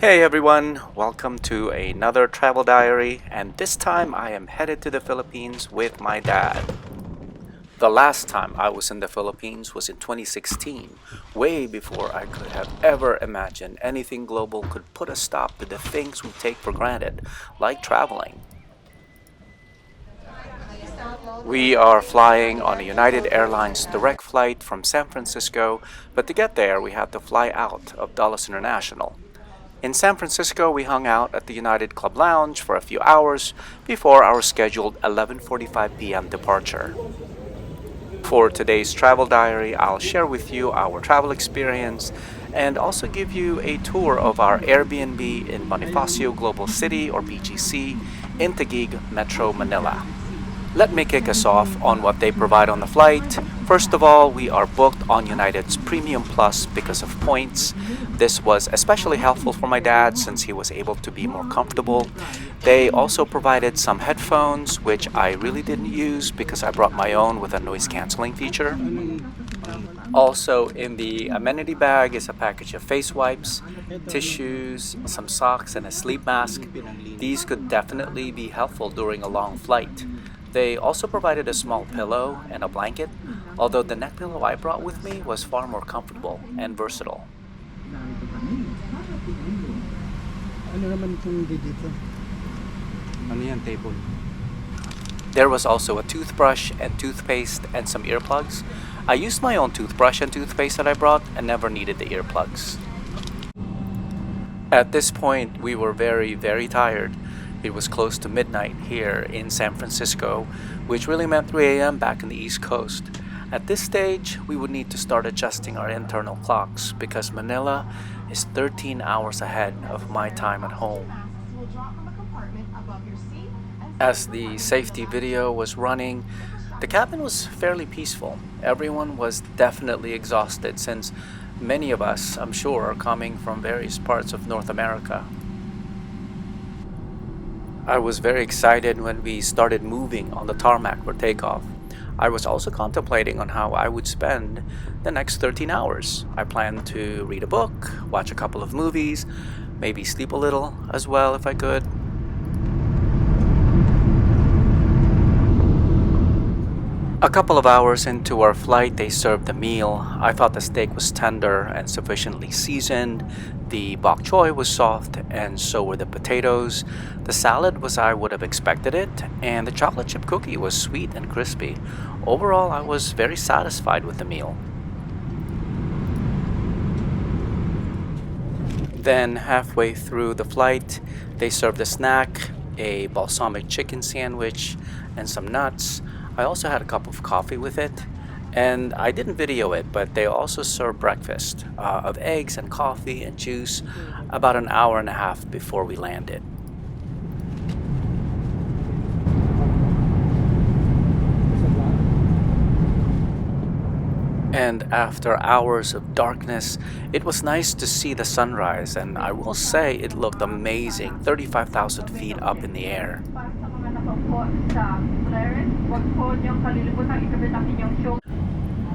Hey everyone, welcome to another travel diary, and this time I am headed to the Philippines with my dad. The last time I was in the Philippines was in 2016, way before I could have ever imagined anything global could put a stop to the things we take for granted, like traveling. We are flying on a United Airlines direct flight from San Francisco, but to get there we had to fly out of Dulles International. In San Francisco, we hung out at the United Club Lounge for a few hours before our scheduled 11:45 p.m. departure. For today's travel diary, I'll share with you our travel experience and also give you a tour of our Airbnb in Bonifacio Global City or BGC in Taguig, Metro Manila. Let me kick us off on what they provide on the flight. First of all, we are booked on United's Premium Plus because of points. This was especially helpful for my dad since he was able to be more comfortable. They also provided some headphones, which I really didn't use because I brought my own with a noise canceling feature. Also, in the amenity bag is a package of face wipes, tissues, some socks, and a sleep mask. These could definitely be helpful during a long flight. They also provided a small pillow and a blanket, although the neck pillow I brought with me was far more comfortable and versatile. Ano naman itong dito? Ano yan, table? There was also a toothbrush and toothpaste and some earplugs. I used my own toothbrush and toothpaste that I brought and never needed the earplugs. At this point, we were very tired. It was close to midnight here in San Francisco, which really meant 3 a.m. back in the East Coast. At this stage, we would need to start adjusting our internal clocks because Manila is 13 hours ahead of my time at home. As the safety video was running, the cabin was fairly peaceful. Everyone was definitely exhausted since many of us, I'm sure, are coming from various parts of North America. I was very excited when we started moving on the tarmac for takeoff. I was also contemplating on how I would spend the next 13 hours. I planned to read a book, watch a couple of movies, maybe sleep a little as well if I could. A couple of hours into our flight, they served the meal. I thought the steak was tender and sufficiently seasoned. The bok choy was soft, and so were the potatoes. The salad was I would have expected it, and the chocolate chip cookie was sweet and crispy. Overall, I was very satisfied with the meal. Then, halfway through the flight, they served a snack, a balsamic chicken sandwich, and some nuts. I also had a cup of coffee with it, and I didn't video it, but they also served breakfast of eggs and coffee and juice about an hour and a half before we landed. And after hours of darkness, it was nice to see the sunrise, and I will say it looked amazing, 35,000 feet up in the air.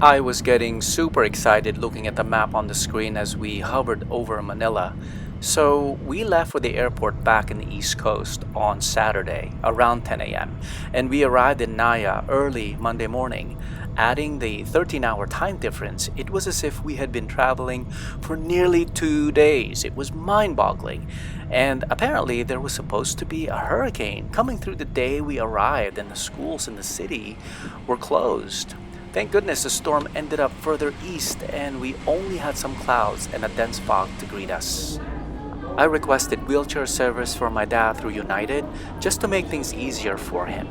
I was getting super excited looking at the map on the screen as we hovered over Manila. So we left for the airport back in the East Coast on Saturday around 10 a.m. and we arrived in NAIA early Monday morning. Adding the 13-hour time difference, it was as if we had been traveling for nearly 2 days. It was mind-boggling. And apparently there was supposed to be a hurricane coming through the day we arrived, and the schools in the city were closed. Thank goodness the storm ended up further east and we only had some clouds and a dense fog to greet us. I requested wheelchair service for my dad through United just to make things easier for him.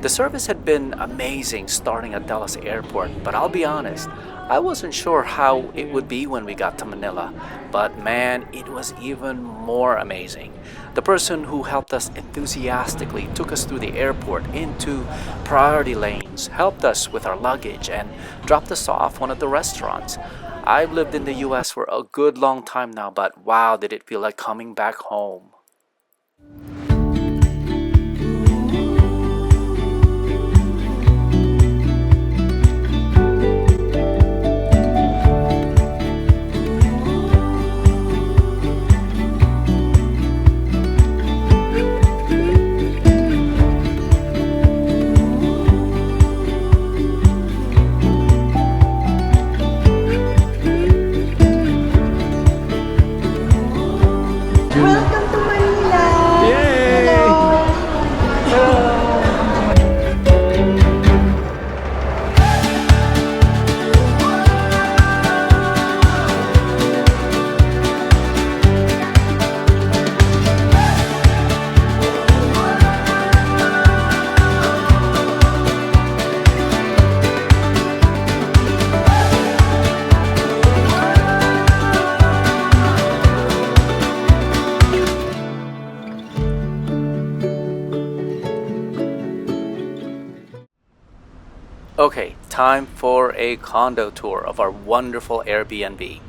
The service had been amazing starting at Dallas Airport, but I'll be honest, I wasn't sure how it would be when we got to Manila. But man, it was even more amazing. The person who helped us enthusiastically took us through the airport into priority lanes, helped us with our luggage, and dropped us off one of the restaurants. I've lived in the US for a good long time now, but wow, did it feel like coming back home. Okay, time for a condo tour of our wonderful Airbnb.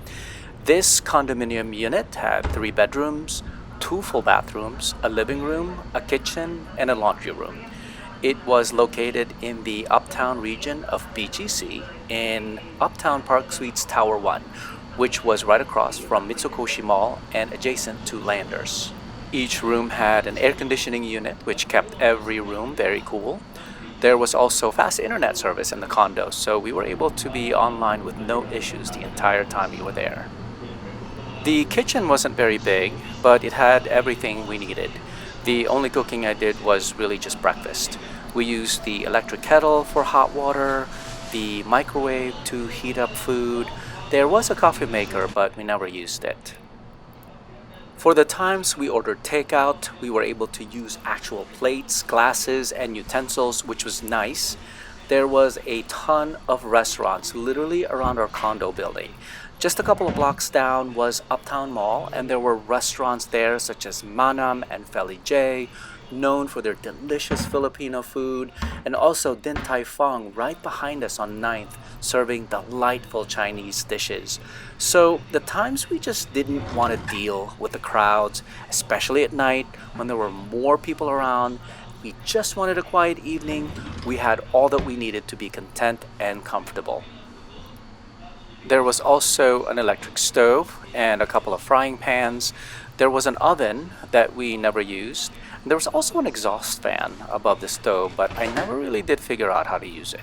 This condominium unit had 3 bedrooms, 2 full bathrooms, a living room, a kitchen, and a laundry room. It was located in the uptown region of BGC in Uptown Park Suites Tower 1, which was right across from Mitsukoshi Mall and adjacent to Landers. Each room had an air conditioning unit, which kept every room very cool. There was also fast internet service in the condo, so we were able to be online with no issues the entire time we were there. The kitchen wasn't very big, but it had everything we needed. The only cooking I did was really just breakfast. We used the electric kettle for hot water, the microwave to heat up food. There was a coffee maker, but we never used it. For the times we ordered takeout, we were able to use actual plates, glasses, and utensils, which was nice. There was a ton of restaurants literally around our condo building. Just a couple of blocks down was Uptown Mall, and there were restaurants there such as Manam and Feli J, known for their delicious Filipino food, and also Din Tai Fung right behind us on Ninth, serving delightful Chinese dishes. So the times we just didn't want to deal with the crowds, especially at night when there were more people around, we just wanted a quiet evening, we had all that we needed to be content and comfortable. There was also an electric stove and a couple of frying pans. There was an oven that we never used. And there was also an exhaust fan above the stove, but I never really did figure out how to use it.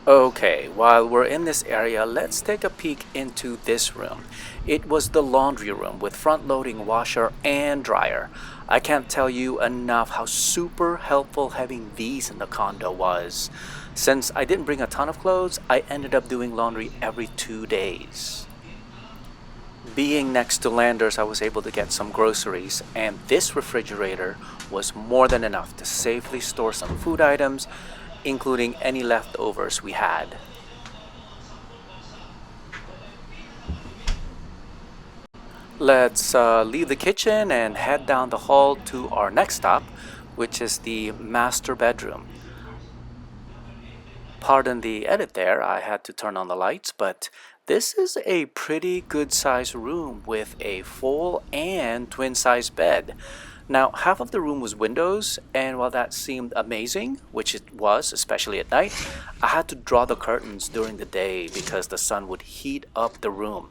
Okay, while we're in this area, let's take a peek into this room. It was the laundry room with front-loading washer and dryer. I can't tell you enough how super helpful having these in the condo was. Since I didn't bring a ton of clothes, I ended up doing laundry every 2 days. Being next to Landers, I was able to get some groceries, and this refrigerator was more than enough to safely store some food items, including any leftovers we had. Let's leave the kitchen and head down the hall to our next stop, which is the master bedroom. Pardon the edit there, I had to turn on the lights, but this is a pretty good sized room with a full and twin size bed. Now, half of the room was windows, and while that seemed amazing, which it was, especially at night, I had to draw the curtains during the day because the sun would heat up the room.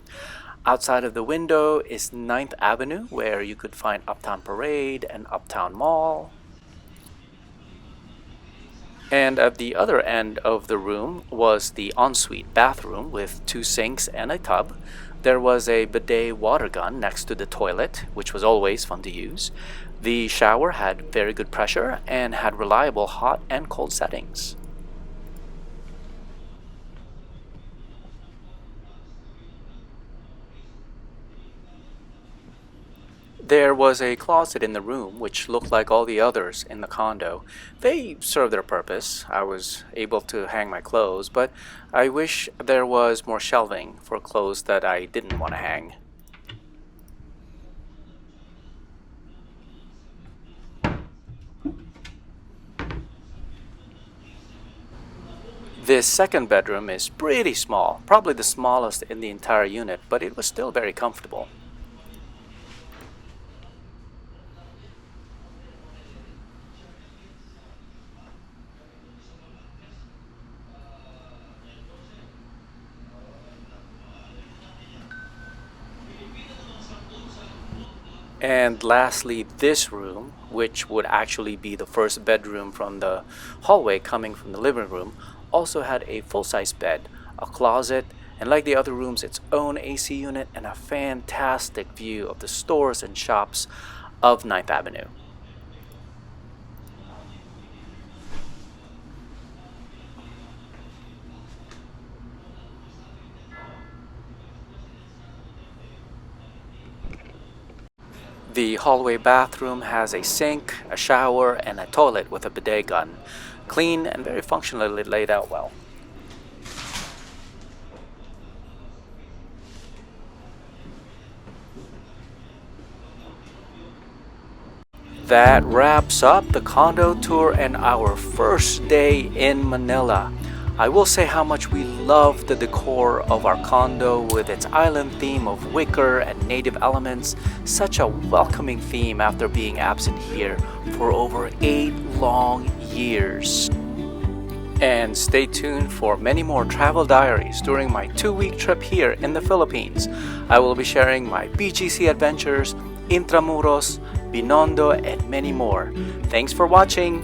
Outside of the window is Ninth Avenue, where you could find Uptown Parade and Uptown Mall. And at the other end of the room was the ensuite bathroom with 2 sinks and a tub. There was a bidet water gun next to the toilet, which was always fun to use. The shower had very good pressure and had reliable hot and cold settings. There was a closet in the room which looked like all the others in the condo. They served their purpose. I was able to hang my clothes, but I wish there was more shelving for clothes that I didn't want to hang. This second bedroom is pretty small, probably the smallest in the entire unit, but it was still very comfortable. And lastly, this room, which would actually be the first bedroom from the hallway coming from the living room, also had a full-size bed, a closet, and like the other rooms, its own AC unit and a fantastic view of the stores and shops of Ninth Avenue. The hallway bathroom has a sink, a shower, and a toilet with a bidet gun. Clean and very functionally laid out well. That wraps up the condo tour and our first day in Manila. I will say how much we love the decor of our condo with its island theme of wicker and native elements. Such a welcoming theme after being absent here for over 8 long years. And stay tuned for many more travel diaries during my 2-week trip here in the Philippines. I will be sharing my BGC adventures, Intramuros, Binondo, and many more. Thanks for watching.